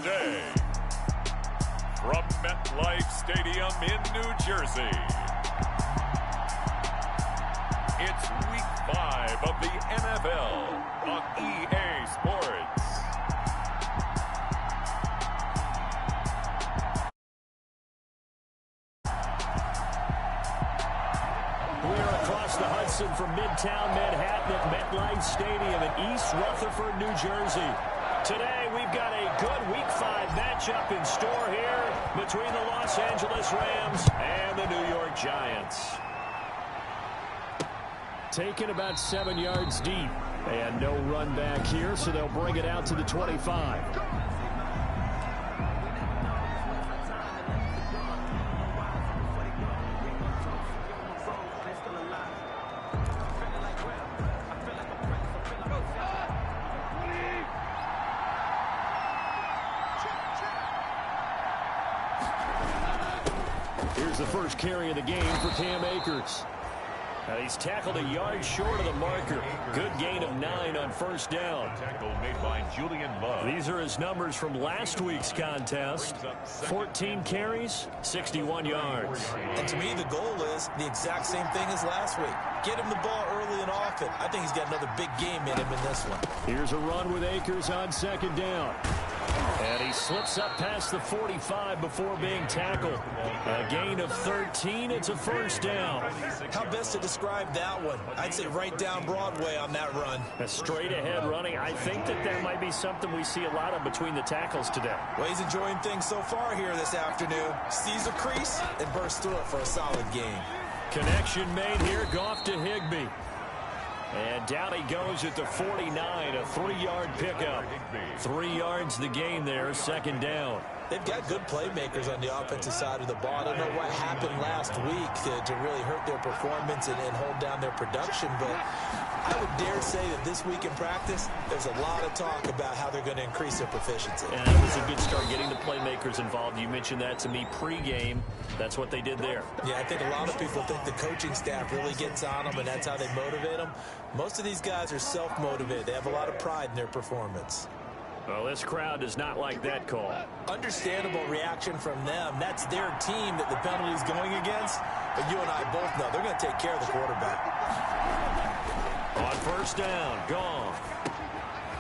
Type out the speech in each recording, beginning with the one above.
today, from MetLife Stadium in New Jersey, it's Week 5 of the NFL on EA Sports. We're across the Hudson from Midtown Manhattan at MetLife Stadium in East Rutherford, New Jersey. Today, we've got a good Week 5 matchup in store here between the Los Angeles Rams and the New York Giants. Taken about 7 yards deep, and no run back here, so they'll bring it out to the 25. Here's the first carry of the game for Cam Akers. And he's tackled a yard short of the marker. Good gain of 9 on first down. Tackle made by Julian Love. These are his numbers from last week's contest. 14 carries, 61 yards. And to me, the goal is the exact same thing as last week. Get him the ball early and often. I think he's got another big game in him in this one. Here's a run with Akers on second down. And he slips up past the 45 before being tackled. A gain of 13. It's a first down. How best to describe that one? I'd say right down Broadway on that run. A straight ahead running. I think that might be something we see a lot of between the tackles today. Well, he's enjoying things so far here this afternoon. Sees a crease and bursts through it for a solid game. Connection made here. Goff to Higbee. And down he goes at the 49, a 3-yard pickup. 3 yards the gain there, second down. They've got good playmakers on the offensive side of the ball. I don't know what happened last week to really hurt their performance and hold down their production, but I would dare say that this week in practice, there's a lot of talk about how they're going to increase their proficiency. And it was a good start getting the playmakers involved. You mentioned that to me pregame. That's what they did there. Yeah, I think a lot of people think the coaching staff really gets on them, and that's how they motivate them. Most of these guys are self-motivated. They have a lot of pride in their performance. Well, this crowd does not like that call. Understandable reaction from them. That's their team that the penalty's going against. But you and I both know they're going to take care of the quarterback. On first down, Goff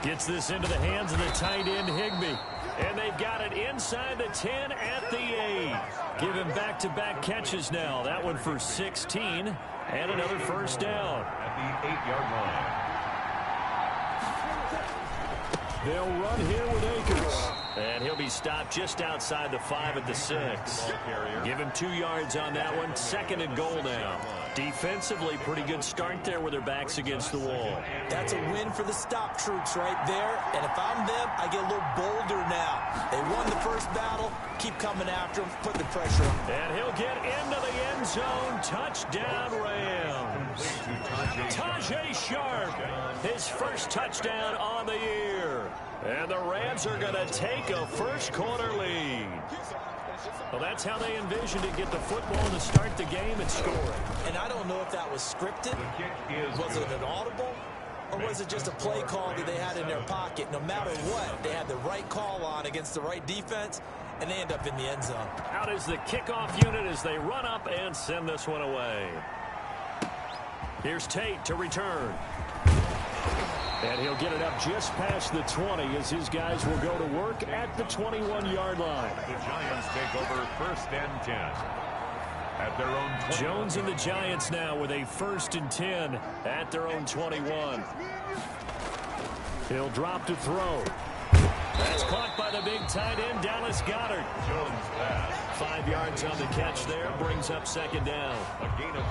gets this into the hands of the tight end, Higbee. And they've got it inside the 10 at the 8. Give him back-to-back catches now. That one for 16 and another first down. At the 8-yard line. They'll run here with Akers. And he'll be stopped just outside the 5 at the 6. Give him 2 yards on that one. Second and goal now. Defensively, pretty good start there with their backs against the wall. That's a win for the stop troops right there. And if I'm them, I get a little bolder now. They won the first battle. Keep coming after them. Put the pressure on. And he'll get into the end zone. Touchdown, Rams. Tajay Sharp, his first touchdown on the year. And the Rams are going to take a first-quarter lead. Well, that's how they envisioned it, get the football to start the game and score it. And I don't know if that was scripted. Was it an audible? Or was it just a play call that they had in their pocket? No matter what, they had the right call on against the right defense, and they end up in the end zone. Out is the kickoff unit as they run up and send this one away. Here's Tate to return. And he'll get it up just past the 20 as his guys will go to work at the 21-yard line. The Giants take over first and 10. At their own 21. Jones and the Giants now with a first and 10 at their own 21. He'll drop to throw. That's caught by the big tight end, Dallas Goedert. Jones pass. 5 yards on the catch there, brings up second down.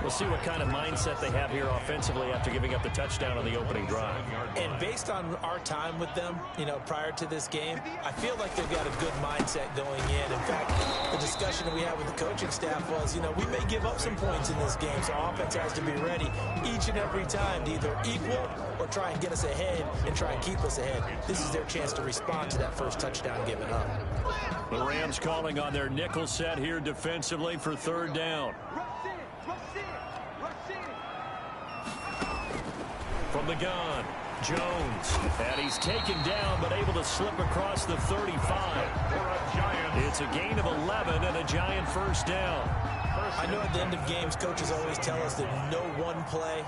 We'll see what kind of mindset they have here offensively after giving up the touchdown on the opening drive. And based on our time with them, prior to this game, I feel like they've got a good mindset going in. In fact, the discussion that we had with the coaching staff was, we may give up some points in this game, so offense has to be ready each and every time to either equal or try and get us ahead and try and keep us ahead. This is their chance to respond to that first touchdown given up. The Rams calling on their nickel set here defensively for third down. From the gun, Jones. And he's taken down, but able to slip across the 35. It's a gain of 11 and a Giant first down. I know at the end of games, coaches always tell us that no one play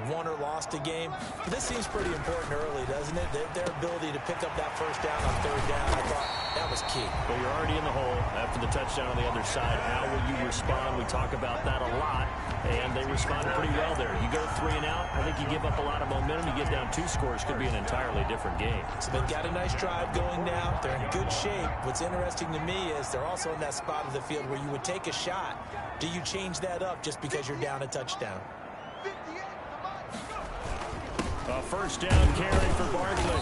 won or lost a game. But this seems pretty important early, doesn't it? Their ability to pick up that first down on third down, I thought that was key. Well, you're already in the hole after the touchdown on the other side. How will you respond? We talk about that a lot, and they responded pretty well there. You go 3 and out, I think you give up a lot of momentum. You get down 2 scores, could be an entirely different game. So they've got a nice drive going now. They're in good shape. What's interesting to me is they're also in that spot of the field where you would take a shot. Do you change that up just because you're down a touchdown? A first down carry for Barkley.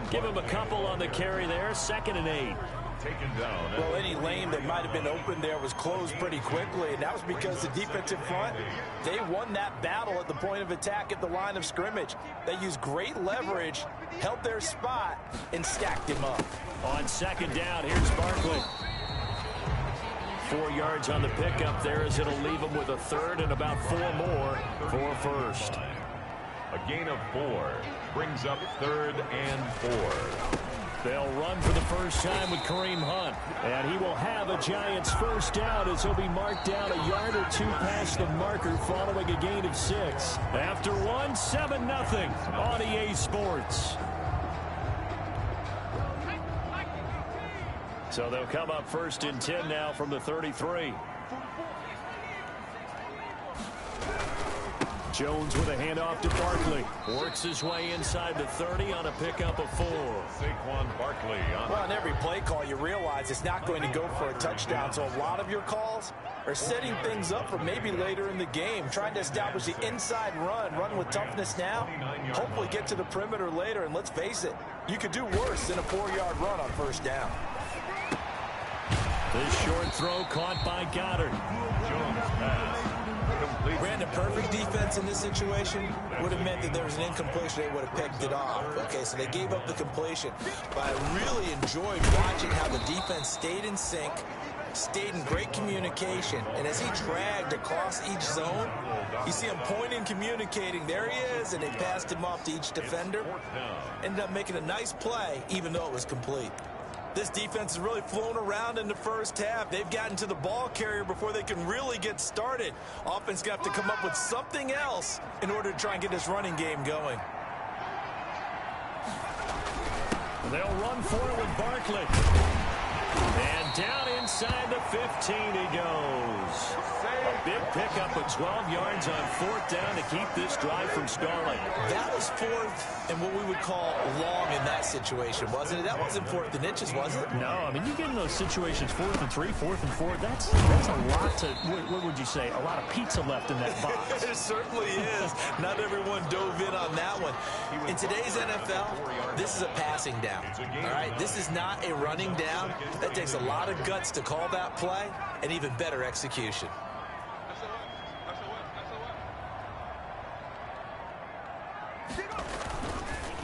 Give him a couple on the carry there. 2nd and 8. Taken down. Well, any lane that might have been open there was closed pretty quickly, and that was because the defensive front, they won that battle at the point of attack at the line of scrimmage. They used great leverage, held their spot, and stacked him up. On 2nd down, here's Barkley. 4 yards on the pickup there as it'll leave him with a 3rd and about 4 more for first. A gain of 4 brings up 3rd and 4. They'll run for the first time with Kareem Hunt. And he will have a Giants first down as he'll be marked down a yard or 2 past the marker following a gain of 6. After 1, 7-0 on EA Sports. So they'll come up 1st and 10 now from the 33. Jones with a handoff to Barkley. Works his way inside the 30 on a pickup of 4. Saquon Barkley on. Well, on every play call, you realize it's not going to go for a touchdown. So a lot of your calls are setting things up for maybe later in the game, trying to establish the inside run with toughness now, hopefully get to the perimeter later. And let's face it, you could do worse than a 4-yard run on first down. This short throw caught by Goddard. Jones pass. Ran a perfect defense in this situation. Would have meant that there was an incompletion. They would have picked it off. Okay, so they gave up the completion. But I really enjoyed watching how the defense stayed in sync, stayed in great communication. And as he dragged across each zone, you see him pointing, communicating. There he is, and they passed him off to each defender. Ended up making a nice play, even though it was complete. This defense has really flown around in the first half. They've gotten to the ball carrier before they can really get started. Offense going to have to come up with something else in order to try and get this running game going. They'll run for it with Barkley. And down inside the 15 he goes. A big pickup of 12 yards on 4th down to keep this drive from stalling. That was 4th and what we would call long in that situation, wasn't it? That wasn't 4th and inches, was it? No, I mean, you get in those situations 4th and 3, 4th and 4. That's a lot to, what would you say, a lot of pizza left in that box. It certainly is. Not everyone dove in on that one. In today's NFL, this is a passing down. All right, this is not a running down. That takes a lot of guts to call that play and even better execution.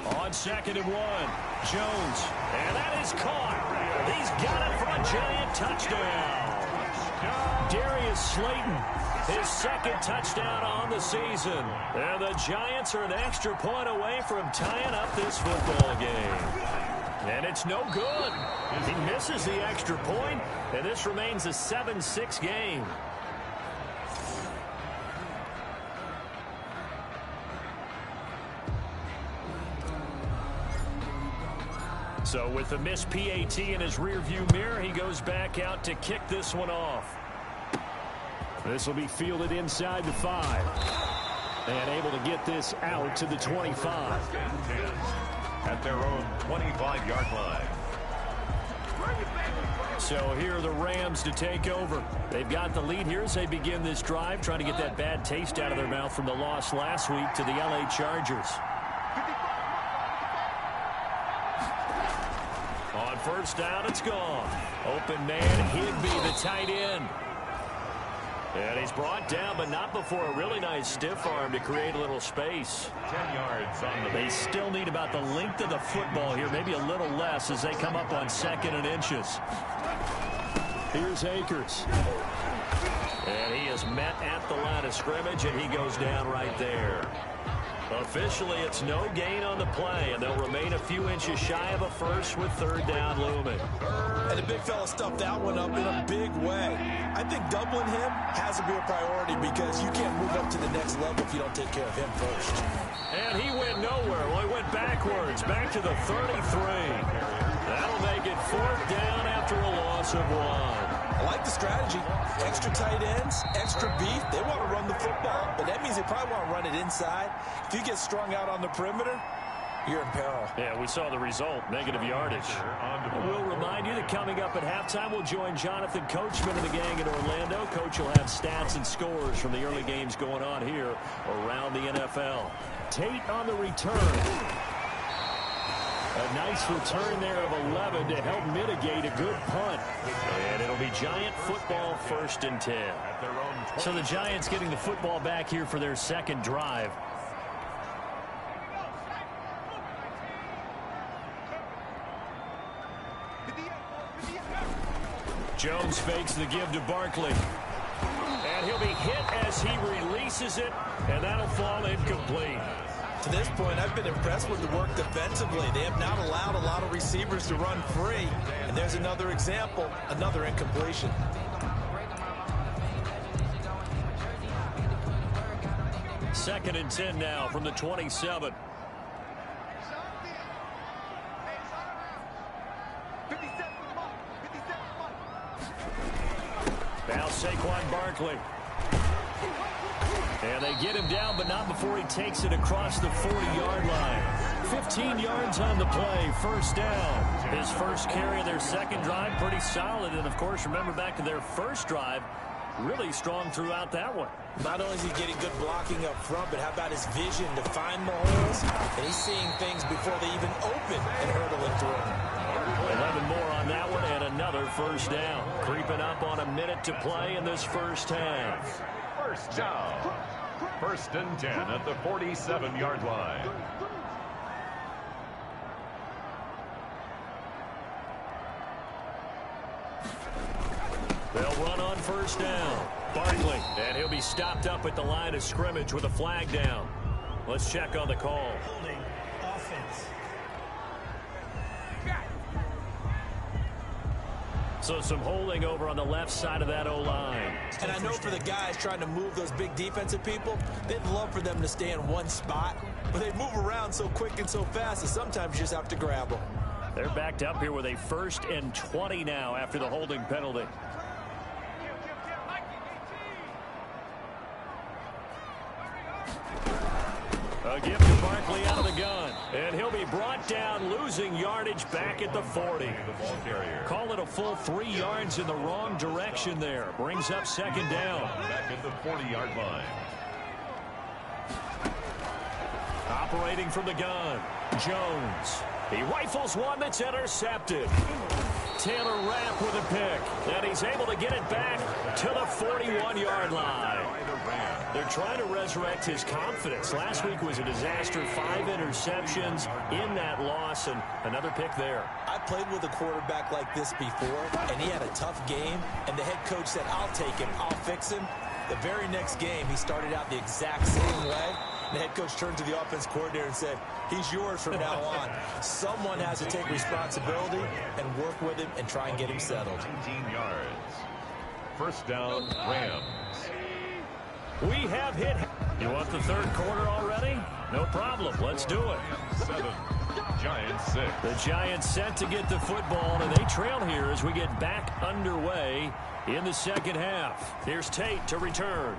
On 2nd and 1, Jones, and that is caught. He's got it for a Giant touchdown. Darius Slayton, his 2nd touchdown on the season. And the Giants are an extra point away from tying up this football game. And it's no good. He misses the extra point, and this remains a 7-6 game. So with the missed PAT in his rearview mirror, he goes back out to kick this one off. This will be fielded inside the 5. And able to get this out to the 25. At their own 25-yard line. So here are the Rams to take over. They've got the lead here as they begin this drive, trying to get that bad taste out of their mouth from the loss last week to the LA Chargers. On first down, it's gone. Open man, Higbee, the tight end. And he's brought down, but not before a really nice stiff arm to create a little space. 10 yards on the They still need about the length of the football here, maybe a little less as they come up on 2nd and inches. Here's Akers. And he is met at the line of scrimmage, and he goes down right there. Officially, it's no gain on the play, and they'll remain a few inches shy of a first with third down looming. And the big fella stuffed that one up in a big way. I think doubling him has to be a priority because you can't move up to the next level if you don't take care of him first. And he went nowhere. Well, he went backwards, back to the 33. That'll make it fourth down after a loss of 1. I like the strategy. Extra tight ends, extra beef. They want to run the football, but that means they probably want to run it inside. If you get strung out on the perimeter, you're in peril. Yeah, we saw the result, negative yardage. We'll remind you that coming up at halftime, we'll join Jonathan Coachman and the gang in Orlando. Coach will have stats and scores from the early games going on here around the NFL. Tate on the return. A nice return there of 11 to help mitigate a good punt. And it'll be Giant football 1st and 10. So the Giants getting the football back here for their second drive. Jones fakes the give to Barkley. And he'll be hit as he releases it, and that'll fall incomplete. To this point, I've been impressed with the work defensively. They have not allowed a lot of receivers to run free. And there's another example, another incompletion. Second and 10 now from the 27. Now Saquon Barkley. And they get him down, but not before he takes it across the 40-yard line. 15 yards on the play, first down. His first carry of their second drive, pretty solid. And, of course, remember back to their first drive, really strong throughout that one. Not only is he getting good blocking up front, but how about his vision to find the holes? And he's seeing things before they even open and hurdling through. 11 more on that one, and another first down. Creeping up on a minute to play in this first half. First down. 1st and 10 at the 47-yard line. They'll run on first down. Barkley, and he'll be stopped up at the line of scrimmage with a flag down. Let's check on the call. Holding offense. So some holding over on the left side of that O-line. And I know for the guys trying to move those big defensive people, they'd love for them to stay in one spot, but they move around so quick and so fast that sometimes you just have to grab them. They're backed up here with a 1st and 20 now after the holding penalty. A gift to Barkley out of the gun. And he'll be brought down, losing yardage back at the 40. Call it a full 3 yards in the wrong direction there. Brings up second down. Back at the 40-yard line. Operating from the gun, Jones. He rifles one that's intercepted. Taylor Rapp with a pick. And he's able to get it back to the 41-yard line. They're trying to resurrect his confidence. Last week was a disaster. 5 interceptions in that loss, and another pick there. I played with a quarterback like this before, and he had a tough game, and the head coach said, I'll take him, I'll fix him. The very next game, he started out the exact same way. The head coach turned to the offense coordinator and said, he's yours from now on. Someone has to take responsibility and work with him and try and get him settled. 19 yards. First down, Rams. We have hit. You want the third quarter already? No problem. Let's do it. 7. Giants 6. The Giants set to get the football, and they trail here as we get back underway in the second half. Here's Tate to return.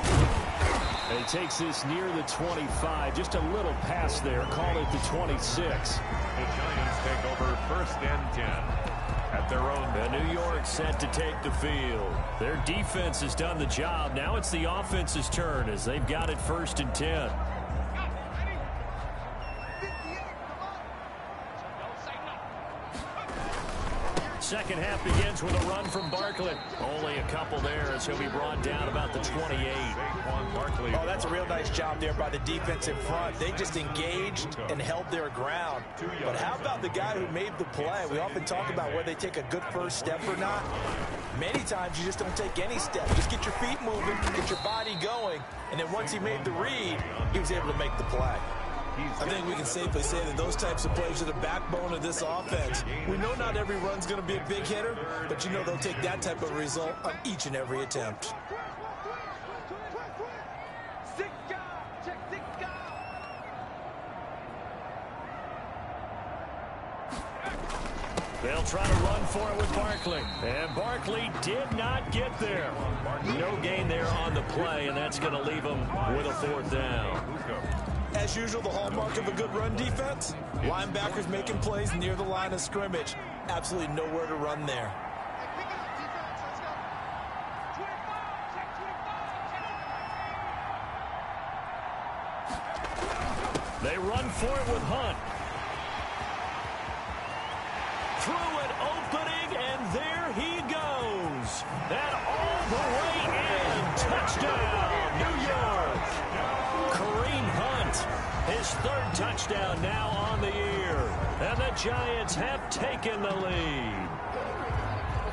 And he takes this near the 25. Just a little pass there. Call it the 26. The Giants take over 1st and 10. At their own. And New York set to take the field. Their defense has done the job. Now it's the offense's turn as they've got it 1st and 10. Second half begins with a run from Barkley. Only a couple there as he'll be brought down about the 28. Oh, that's a real nice job there by the defensive front. They just engaged and held their ground. But how about the guy who made the play? We often talk about whether they take a good first step or not. Many times you just don't take any step. Just get your feet moving, get your body going, and then once he made the read, he was able to make the play. I think we can safely say that those types of plays are the backbone of this offense. We know not every run's going to be a big hitter, but you know they'll take that type of result on each and every attempt. They'll try to run for it with Barkley. And Barkley did not get there. No gain there on the play, and that's going to leave him with a 4th down. As usual, the hallmark of a good run defense, linebackers making plays near the line of scrimmage. Absolutely nowhere to run there. They run for it with Hunt. Through an opening, and there he goes. And all the way in. Touchdown, New York. Kareem Hunt, his 3rd touchdown now on the year. And the Giants have taken the lead.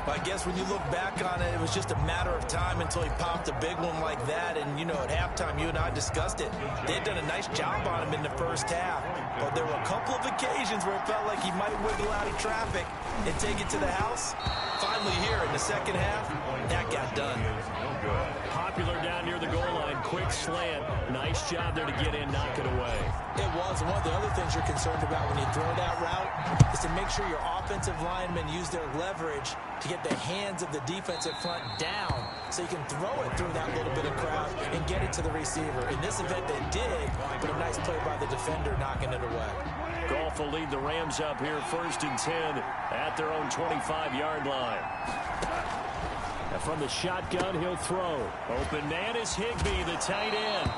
I guess when you look back on it, it was just a matter of time until he popped a big one like that. And, you know, at halftime, you and I discussed it. They had done a nice job on him in the first half. But there were a couple of occasions where it felt like he might wiggle out of traffic and take it to the house. Finally here in the second half, that got done. Popular down near the goal line. Quick slant. Nice job there to get in, knock it away. It was. One of the other things you're concerned about when you throw that route is to make sure your offensive linemen use their leverage to get the hands of the defensive front down so you can throw it through that little bit of crowd and get it to the receiver. In this event, they did, but a nice play by the defender knocking it away. Goff will lead the Rams up here 1st and 10 at their own 25-yard line. Now from the shotgun, he'll throw. Open man is Higbee, the tight end.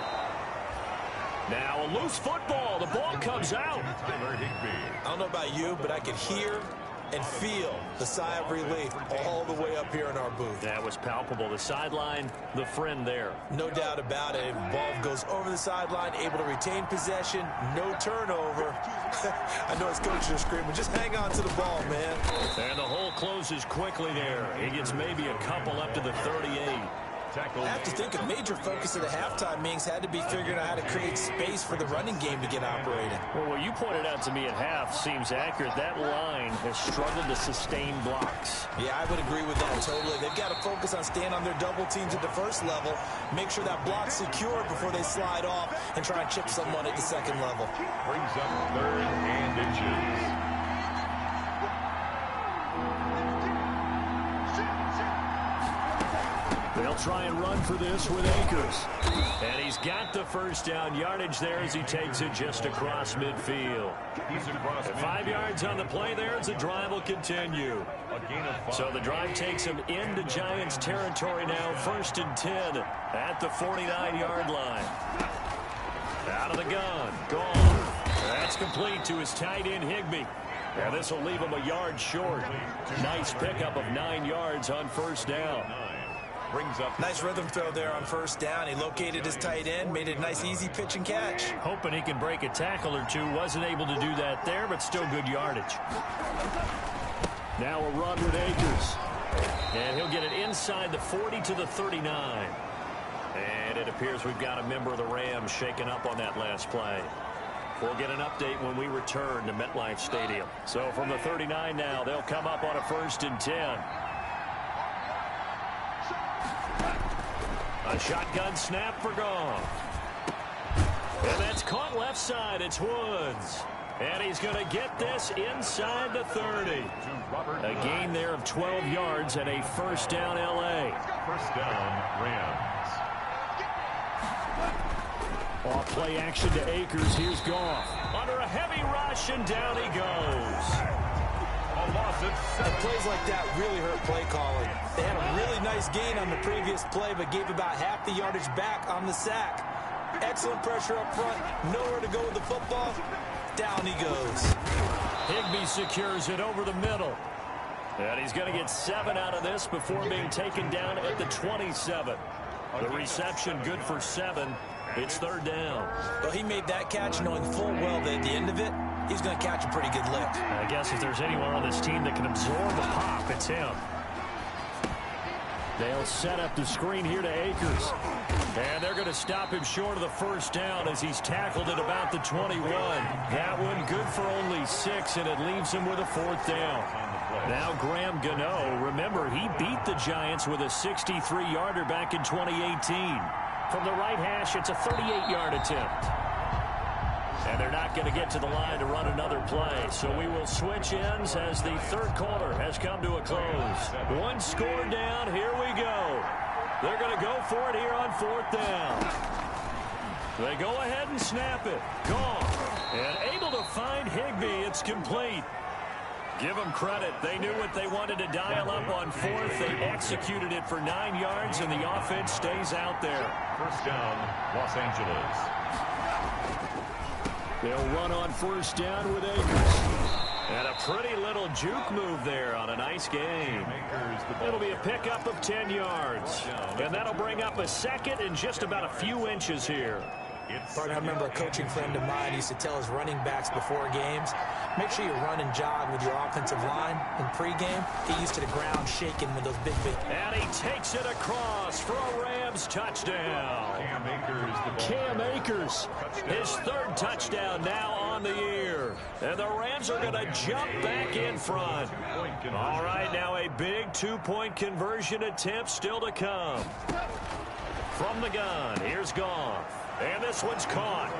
Now a loose football. The ball comes out. I don't know about you, but I could hear and feel the sigh of relief all the way up here in our booth. That was palpable. The sideline, the friend there. No doubt about it. Ball goes over the sideline, able to retain possession, no turnover. I know his coaches are screaming, just hang on to the ball, man. And the hole closes quickly there. He gets maybe a couple up to the 38. I have to think a major focus of the halftime meetings had to be figuring out how to create space for the running game to get operating. Well, what you pointed out to me at half seems accurate. That line has struggled to sustain blocks. Yeah, I would agree with that totally. They've got to focus on staying on their double teams at the first level, make sure that block's secure before they slide off, and try and chip someone at the second level. Brings up 3rd and inches. They'll try and run for this with Akers. And he's got the 1st down yardage there as he takes it just across midfield. 5 yards on the play there as the drive will continue. So the drive takes him into Giants territory now. 1st and 10 at the 49-yard line. Out of the gun. Gone. That's complete to his tight end, Higbee. And this will leave him a yard short. Nice pickup of 9 yards on 1st down. Brings up. Nice rhythm throw there on 1st down. He located his tight end, made it a nice easy pitch and catch. Hoping he can break a tackle or two. Wasn't able to do that there, but still good yardage. Now a run with Akers. And he'll get it inside the 40 to the 39. And it appears we've got a member of the Rams shaken up on that last play. We'll get an update when we return to MetLife Stadium. So from the 39 now, they'll come up on a 1st and 10. A shotgun snap for Goff. And that's caught left side. It's Woods. And he's going to get this inside the 30. A gain there of 12 yards and a 1st down L.A. 1st down, Rams. Off play action to Akers. Here's Goff. Under a heavy rush, and down he goes. And plays like that really hurt play calling. They had a really nice gain on the previous play, but gave about half the yardage back on the sack. Excellent pressure up front. Nowhere to go with the football. Down he goes. Higbee secures it over the middle. And he's going to get 7 out of this before being taken down at the 27. The reception good for 7. It's 3rd down. Well, he made that catch knowing full well that at the end of it, he's going to catch a pretty good lick. I guess if there's anyone on this team that can absorb a pop, it's him. They'll set up the screen here to Akers. And they're going to stop him short of the first down as he's tackled at about the 21. That one good for only 6, and it leaves him with a 4th down. Now Graham Gano, remember, he beat the Giants with a 63-yarder back in 2018. From the right hash, it's a 38-yard attempt. And they're not going to get to the line to run another play. So we will switch ends as the third quarter has come to a close. One score down. Here we go. They're going to go for it here on 4th down. They go ahead and snap it. Gone. And able to find Higbee. It's complete. Give them credit. They knew what they wanted to dial up on 4th. They executed it for 9 yards, and the offense stays out there. First down, Los Angeles. They'll run on first down with Akers. And a pretty little juke move there on a nice game. It'll be a pickup of 10 yards. And that'll bring up a second and just about a few inches here. I remember a coaching friend of mine used to tell his running backs before games, make sure you run and jog with your offensive line in pregame. Get used to the ground shaking with those big. And he takes it across for a Rams touchdown. Cam Akers, his 3rd touchdown now on the year. And the Rams are going to jump back in front. All right, now a big 2-point conversion attempt still to come. From the gun, here's Goff. And this one's caught.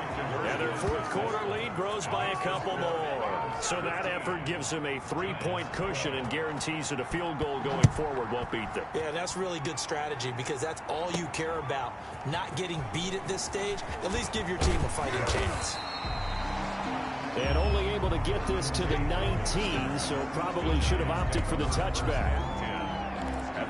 And their 4th quarter lead grows by a couple more. So that effort gives them a 3-point cushion and guarantees that a field goal going forward won't beat them. Yeah, that's really good strategy because that's all you care about. Not getting beat at this stage. At least give your team a fighting chance. And only able to get this to the 19, so probably should have opted for the touchback.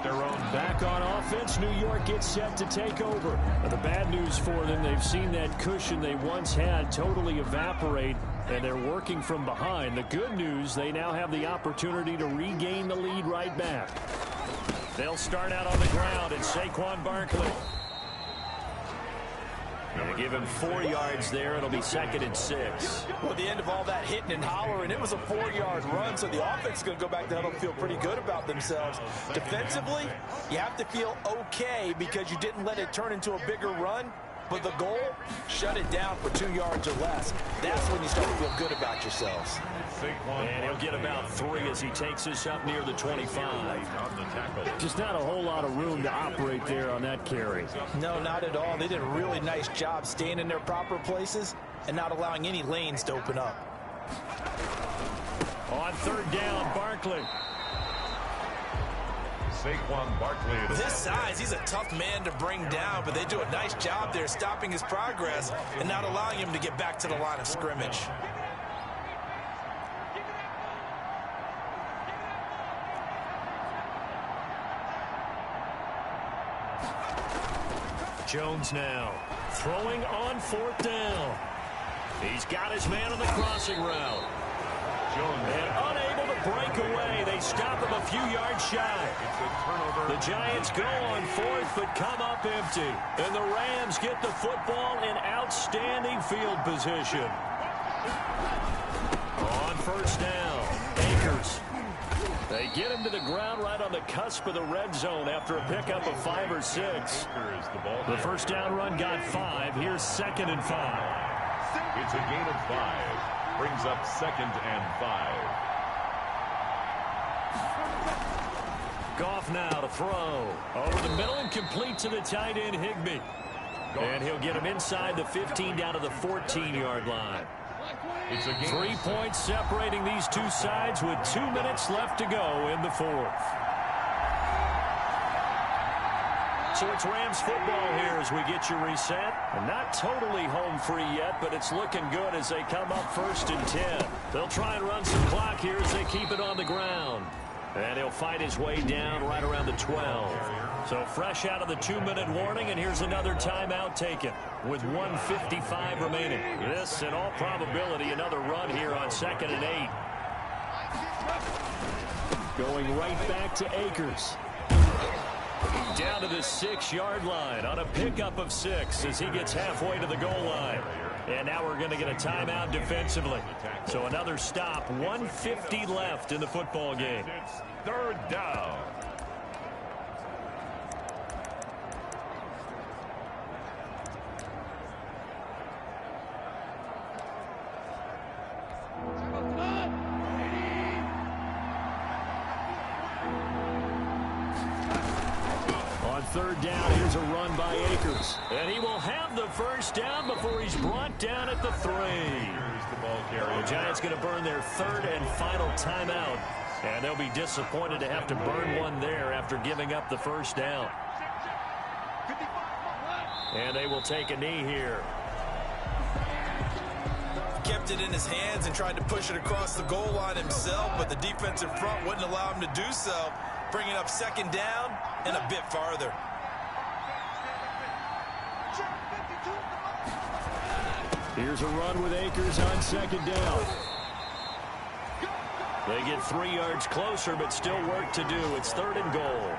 Their own back on offense, New York gets set to take over. Now, the bad news for them, they've seen that cushion they once had totally evaporate, and they're working from behind. The good news, they now have the opportunity to regain the lead right back. They'll start out on the ground, and Saquon Barkley. Going to give him 4 yards there. It'll be 2nd and 6. Well, at the end of all that hitting and hollering, it was a 4-yard run, so the offense is going to go back there and feel pretty good about themselves. Defensively, you have to feel okay because you didn't let it turn into a bigger run. But the goal, shut it down for 2 yards or less. That's when you start to feel good about yourselves. And he'll get about 3 as he takes this up near the 25. Just not a whole lot of room to operate there on that carry. No, not at all. They did a really nice job staying in their proper places and not allowing any lanes to open up. On 3rd down, Barkley. Saquon Barkley. This size, he's a tough man to bring down, but they do a nice job there stopping his progress and not allowing him to get back to the line of scrimmage. Jones now throwing on 4th down. He's got his man on the crossing route. And unable to break away. They stop him a few yards shy. The Giants go on 4th but come up empty. And the Rams get the football in outstanding field position. On 1st down, Akers. They get him to the ground right on the cusp of the red zone after a pickup of 5 or 6. The 1st down run got 5. Here's 2nd and 5. It's a gain of 5. Brings up 2nd and 5. Goff now to throw. Over the middle and complete to the tight end, Higbee. And he'll get him inside the 15 down to the 14-yard line. 3 points separating these two sides with 2 minutes left to go in the 4th. So it's Rams football here as we get you reset. And not totally home free yet, but it's looking good as they come up 1st and 10. They'll try and run some clock here as they keep it on the ground. And he'll fight his way down right around the 12. So fresh out of the 2-minute warning, and here's another timeout taken with 1:55 remaining. This, in all probability, another run here on 2nd and 8. Going right back to Akers. Down to the 6-yard line on a pickup of 6 as he gets halfway to the goal line. And now we're going to get a timeout defensively. So another stop, 1:50 left in the football game. It's 3rd down. third down. Here's a run by Akers. And he will have the first down before he's brought down at the 3. The Giants going to burn their third and final timeout. And they'll be disappointed to have to burn one there after giving up the first down. And they will take a knee here. Kept it in his hands and tried to push it across the goal line himself, but the defensive front wouldn't allow him to do so, bringing up second down and a bit farther. Here's a run with Akers on second down. They get 3 yards closer, but still work to do. It's third and goal.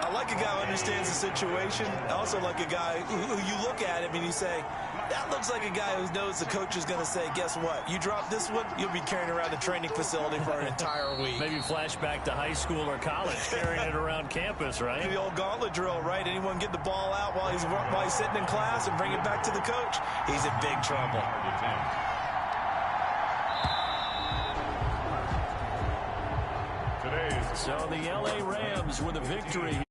I like a guy who understands the situation. I also like a guy who you look at him and you say, that looks like a guy who knows the coach is going to say, guess what? You drop this one, you'll be carrying around the training facility for an entire week. Maybe flashback to high school or college, carrying it around campus, right? The old gauntlet drill, right? Anyone get the ball out while he's sitting in class and bring it back to the coach? He's in big trouble. So the LA Rams with a victory.